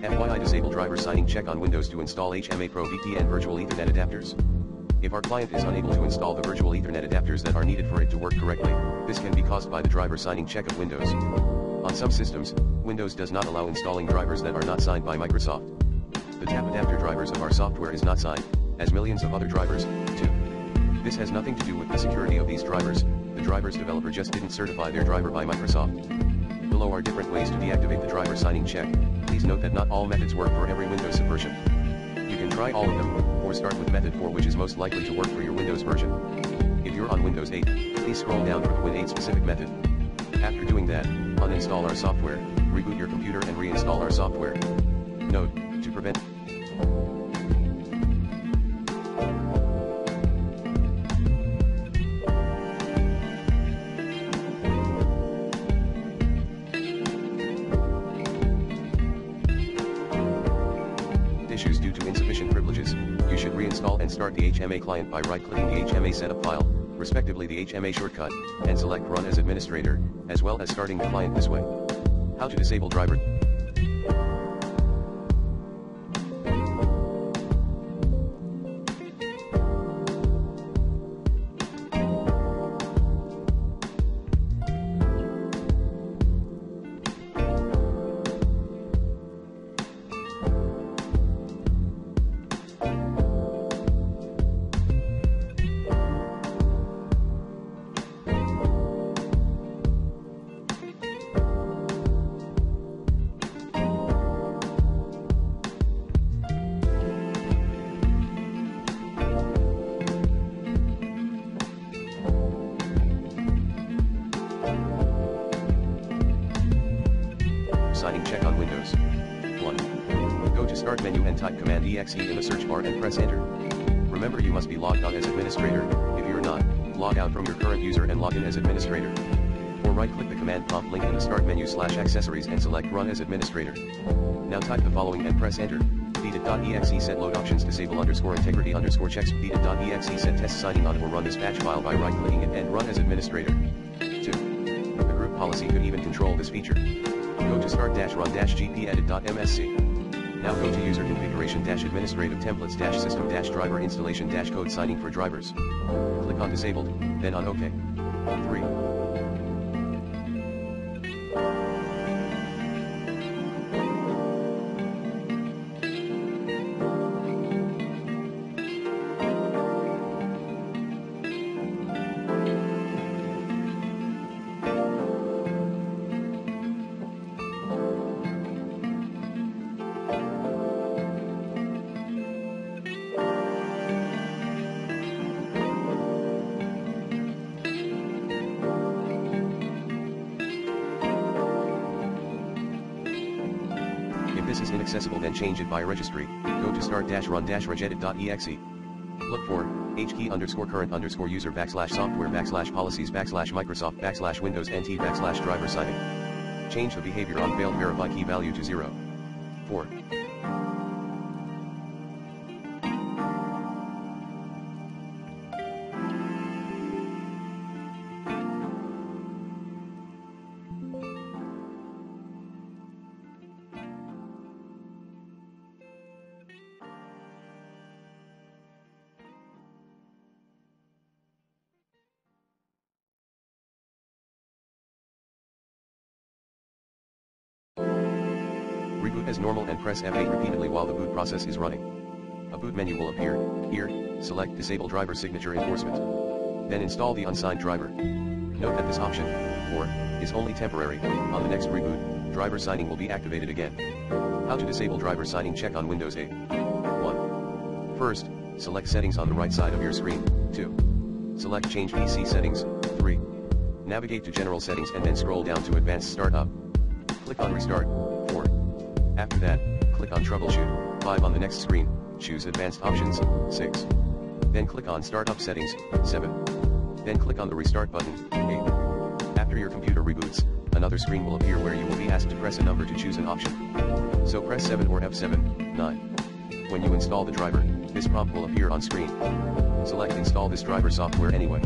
FYI, disable driver signing check on Windows to install HMA Pro VPN virtual Ethernet adapters. If our client is unable to install the virtual Ethernet adapters that are needed for it to work correctly, this can be caused by the driver signing check of Windows. On some systems, Windows does not allow installing drivers that are not signed by Microsoft. The tap adapter drivers of our software is not signed, as millions of other drivers, too. This has nothing to do with the security of these drivers, the driver's developer just didn't certify their driver by Microsoft. Below are different ways to deactivate the driver signing check. Please note that not all methods work for every Windows subversion. You can try all of them, or start with method 4, which is most likely to work for your Windows version. If you're on Windows 8, please scroll down for the Win 8 specific method. After doing that, uninstall our software, reboot your computer and reinstall our software. Note, to prevent issues due to insufficient privileges, you should reinstall and start the HMA client by right-clicking the HMA setup file, respectively the HMA shortcut, and select Run as Administrator, as well as starting the client this way. How to disable driver. Signing check on Windows. 1. Go to Start menu and type Command EXE in the search bar and press Enter. Remember, you must be logged on as administrator. If you're not, log out from your current user and log in as administrator. Or right-click the command prompt link in the Start menu /accessories and select Run as administrator. Now type the following and press Enter. Beat.exe set load options disable _integrity _checks beat.exe set test signing on or run this batch file by right-clicking it and run as administrator. 2. The group policy could even control this feature. Go to start-run-gp-edit.msc. Now go to user configuration-administrative templates-system-driver installation-code signing for drivers. Click on disabled, then on OK. 3. If this is inaccessible, then change it by registry. Go to start-run-regedit.exe. Look for h-_current_software/policies/Microsoft/Windows NT/driver signing. Change the behavior on failed verify key value to 0. 4. Reboot as normal and press F8 repeatedly while the boot process is running. A boot menu will appear. Here, select Disable Driver Signature Enforcement. Then install the unsigned driver. Note that this option, or, is only temporary. On the next reboot, driver signing will be activated again. How to disable driver signing check on Windows 8. 1. First, select Settings on the right side of your screen. 2. Select Change PC Settings. 3. Navigate to General Settings and then scroll down to Advanced Startup. Click on Restart. 4. After that, click on Troubleshoot. 5 on the next screen, choose Advanced Options. 6. Then click on Startup Settings. 7. Then click on the Restart button. 8. After your computer reboots, another screen will appear where you will be asked to press a number to choose an option. So press 7 or F7. 9. When you install the driver, this prompt will appear on screen. Select Install this driver software anyway.